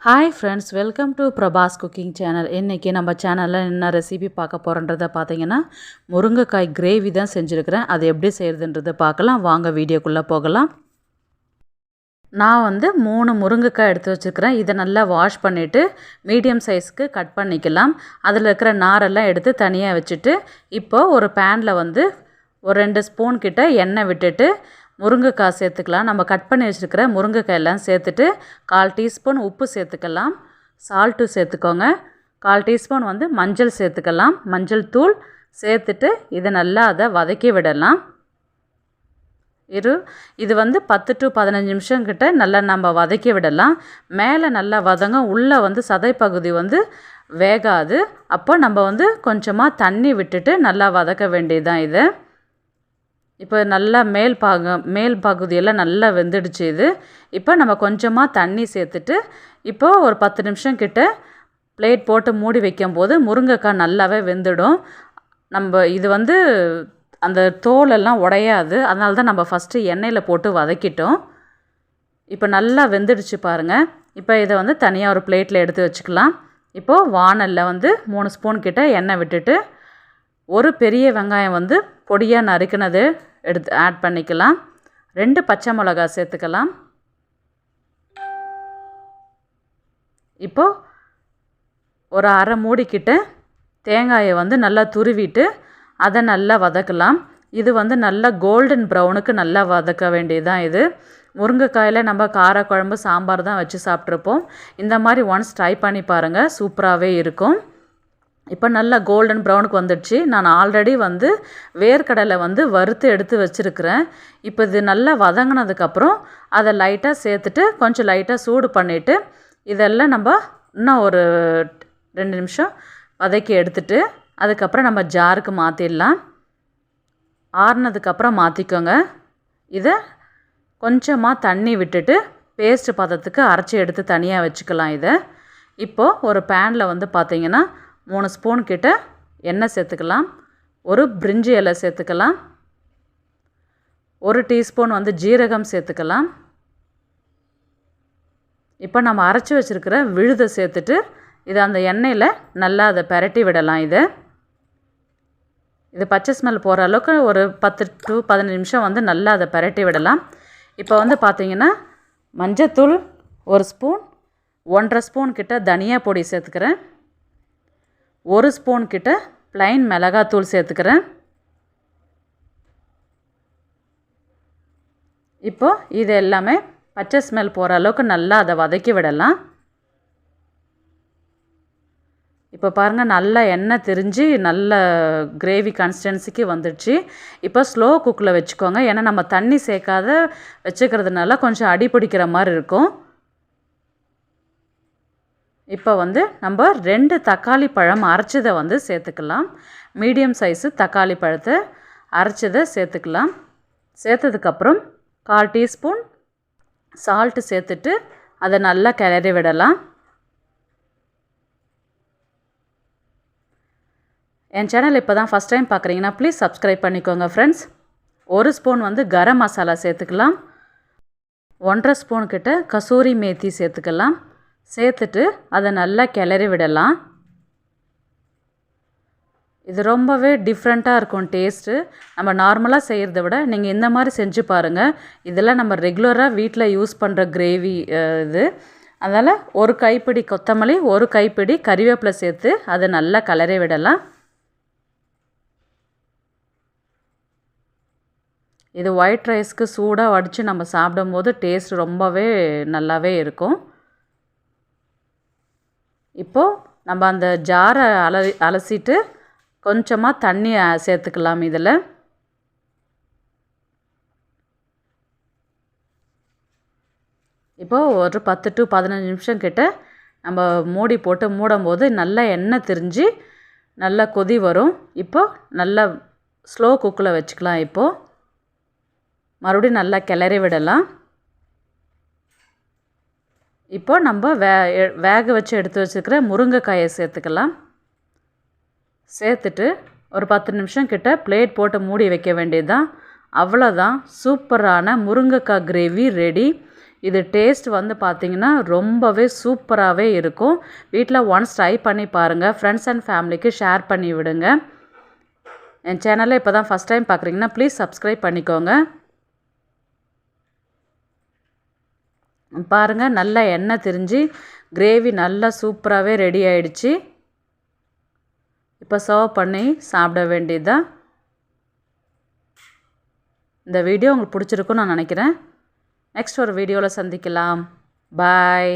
Hi friends, welcome to Prabhas cooking channel. இன்றைக்கி நம்ம சேனலில் என்ன ரெசிபி பார்க்க போகிறோன்றதை பார்த்தீங்கன்னா முருங்கைக்காய் கிரேவி தான் செஞ்சுருக்கிறேன். அது எப்படி செய்கிறதுன்றதை பார்க்கலாம். வாங்க வீடியோக்குள்ளே போகலாம். நான் 3 முருங்கைக்காய் எடுத்து வச்சுருக்கிறேன். இதை நல்லா வாஷ் பண்ணிவிட்டு மீடியம் சைஸ்க்கு கட் பண்ணிக்கலாம். அதில் இருக்கிற நாரெல்லாம் எடுத்து தனியாக வச்சுட்டு இப்போது ஒரு பேனில் ஒரு 2 ஸ்பூன் கிட்ட எண்ணெய் விட்டுட்டு முருங்கைக்காய் சேர்த்துக்கலாம். நம்ம கட் பண்ணி வச்சுருக்கிற முருங்கைக்காயெல்லாம் சேர்த்துட்டு 1/4 டீஸ்பூன் உப்பு சேர்த்துக்கலாம். சால்ட்டு சேர்த்துக்கோங்க. 1/4 டீஸ்பூன் மஞ்சள் சேர்த்துக்கலாம். மஞ்சள் தூள் சேர்த்துட்டு இதை நல்லா அதை வதக்கி விடலாம். இது 10 to 15 நிமிஷம் கிட்ட நல்லா நம்ம வதக்கி விடலாம். மேலே நல்லா வதங்க, உள்ளே சதைப்பகுதி வேகாது. அப்போ நம்ம கொஞ்சமாக தண்ணி விட்டுட்டு நல்லா வதக்க வேண்டியதுதான். இதை இப்போ நல்லா மேல் பகுதியெல்லாம் நல்லா வெந்துடுச்சு. இது இப்போ நம்ம கொஞ்சமாக தண்ணி சேர்த்துட்டு இப்போது ஒரு 10 நிமிஷம் கிட்ட பிளேட் போட்டு மூடி வைக்கும்போது முருங்கைக்காய் நல்லாவே வெந்துடும். நம்ம இது அந்த தோலெல்லாம் உடையாது. அதனால தான் நம்ம ஃபஸ்ட்டு எண்ணெயில் போட்டு வதக்கிட்டோம். இப்போ நல்லா வெந்துடுச்சு பாருங்கள். இப்போ இதை தனியாக ஒரு பிளேட்டில் எடுத்து வச்சுக்கலாம். இப்போது வானலில் 3 ஸ்பூன் கிட்ட எண்ணெய் விட்டுட்டு ஒரு பெரிய வெங்காயம் பொடியாக நறுக்கினது எடுத்து ஆட் பண்ணிக்கலாம். 2 பச்சை மிளகாய் சேர்த்துக்கலாம். இப்போது ஒரு அரை மூடிக்கிட்ட தேங்காயை நல்லா துருவிட்டு அதை நல்லா வதக்கலாம். இது நல்லா கோல்டன் ப்ரௌனுக்கு நல்லா வதக்க வேண்டியதுதான். இது முருங்கைக்காயில் நம்ம காரக்குழம்பு சாம்பார் தான் வச்சு சாப்பிட்ருப்போம். இந்த மாதிரி ஒன்ஸ் ட்ரை பண்ணி பாருங்கள், சூப்பராகவே இருக்கும். இப்போ நல்லா கோல்டன் ப்ரௌனுக்கு வந்துடுச்சு. நான் ஆல்ரெடி வேர்க்கடலை வறுத்து எடுத்து வச்சுருக்கிறேன். இப்போ இது நல்லா வதங்கினதுக்கப்புறம் அதை லைட்டாக சேர்த்துட்டு கொஞ்சம் லைட்டாக சூடு பண்ணிவிட்டு இதெல்லாம் நம்ம இன்னும் ஒரு 2 நிமிஷம் வதக்கி எடுத்துட்டு அதுக்கப்புறம் நம்ம ஜாருக்கு மாற்றிடலாம். ஆறுனதுக்கப்புறம் மாற்றிக்கோங்க. இதை கொஞ்சமாக தண்ணி விட்டுட்டு பேஸ்ட் பதத்துக்கு அரைச்சி எடுத்து தனியாக வச்சுக்கலாம். இதை இப்போது ஒரு பேனில் பார்த்திங்கன்னா 3 ஸ்பூன் கிட்ட எண்ணெய் சேர்த்துக்கலாம். ஒரு பிரிஞ்சி இலை சேர்த்துக்கலாம். 1 டீஸ்பூன் ஜீரகம் சேர்த்துக்கலாம். இப்போ நம்ம அரைச்சி வச்சுருக்கிற விழுதை சேர்த்துட்டு இதை அந்த எண்ணெயில் நல்லா அதை பெரட்டி விடலாம். இது பச்சை ஸ்மெல் போகிற அளவுக்கு ஒரு 10 to 15 நிமிஷம் நல்லா அதை பெரட்டி விடலாம். இப்போ பார்த்திங்கன்னா மஞ்சத்தூள் 1 ஸ்பூன், 1.5 ஸ்பூன் கிட்ட தனியா பொடி சேர்த்துக்கிறேன். 1 ஸ்பூன் கிட்ட ப்ளைன் மிளகாத்தூள் சேர்த்துக்கிறேன். இப்போது இது எல்லாமே பச்சை ஸ்மெல் போகிற அளவுக்கு நல்லா அதை வதக்கி விடலாம். இப்போ பாருங்கள், நல்லா எண்ணெய் திரிஞ்சு நல்ல கிரேவி கன்சிஸ்டன்சிக்கு வந்துடுச்சு. இப்போ ஸ்லோ குக்கில் வச்சுக்கோங்க. ஏன்னா நம்ம தண்ணி சேர்க்காத வச்சுக்கிறதுனால கொஞ்சம் அடி பிடிக்கிற மாதிரி இருக்கும். இப்போ நம்ம 2 தக்காளி பழம் அரைச்சதை சேர்த்துக்கலாம். மீடியம் சைஸு தக்காளி பழத்தை அரைச்சதை சேர்த்துக்கலாம். சேர்த்ததுக்கப்புறம் 1/4 டீஸ்பூன் சால்ட்டு சேர்த்துட்டு அதை நல்லா கிளறி விடலாம். என் சேனல் இப்போ தான் ஃபஸ்ட் டைம் பார்க்குறீங்கன்னா ப்ளீஸ் சப்ஸ்கிரைப் பண்ணிக்கோங்க ஃப்ரெண்ட்ஸ். 1 ஸ்பூன் கரம் மசாலா சேர்த்துக்கலாம். 1.5 ஸ்பூன் கிட்ட கசூரி மேத்தி சேர்த்துக்கலாம். சேர்த்துட்டு அதை நல்லா கிளறி விடலாம். இது ரொம்பவே டிஃப்ரெண்ட்டாக இருக்கும் டேஸ்ட்டு. நம்ம நார்மலாக செய்கிறத விட நீங்கள் இந்த மாதிரி செஞ்சு பாருங்கள். இதெல்லாம் நம்ம ரெகுலராக வீட்டில் யூஸ் பண்ணுற கிரேவி இது. அதனால் ஒரு கைப்பிடி கொத்தமல்லி, ஒரு கைப்பிடி கறிவேப்பிலை சேர்த்து அதை நல்லா கிளறி விடலாம். இது ஒயிட் ரைஸ்க்கு சூடாக வடித்து நம்ம சாப்பிடும்போது டேஸ்ட் ரொம்பவே நல்லாவே இருக்கும். இப்போது நம்ம அந்த ஜாரை அலசிட்டு கொஞ்சமாக தண்ணி சேர்த்துக்கலாம். இதில் இப்போது ஒரு 10 to 15 நிமிஷம் கிட்ட நம்ம மூடி போட்டு மூடும்போது நல்லா எண்ணெய் திரிஞ்சு நல்லா கொதி வரும். இப்போது நல்லா ஸ்லோ குக்கில் வச்சுக்கலாம். இப்போது மறுபடியும் நல்லா கிளறி விடலாம். இப்போ நம்ம வேக வச்சு எடுத்து வச்சுருக்கிற முருங்கைக்காயை சேர்த்துக்கலாம். சேர்த்துட்டு ஒரு 10 நிமிஷம் கிட்ட பிளேட் போட்டு மூடி வைக்க வேண்டியது தான். அவ்வளோதான், சூப்பரான முருங்கைக்காய் கிரேவி ரெடி. இது டேஸ்ட் வந்து பார்த்திங்கன்னா ரொம்பவே சூப்பராகவே இருக்கும். வீட்டில் ஒன்ஸ் ட்ரை பண்ணி பாருங்கள். ஃப்ரெண்ட்ஸ் அண்ட் ஃபேமிலிக்கு ஷேர் பண்ணி விடுங்க. என் சேனலை இப்போ தான் ஃபஸ்ட் டைம் பார்க்குறீங்கன்னா ப்ளீஸ் சப்ஸ்கிரைப் பண்ணிக்கோங்க. பாருங்கள், நல்லா எண்ணெய் திரிஞ்சு கிரேவி நல்லா சூப்பராகவே ரெடி ஆகிடுச்சு. இப்போ சர்வ் பண்ணி சாப்பிட வேண்டியதுதான். இந்த வீடியோ உங்களுக்கு பிடிச்சிருக்குன்னு நான் நினைக்கிறேன். நெக்ஸ்ட் ஒரு வீடியோவில் சந்திக்கலாம். பாய்.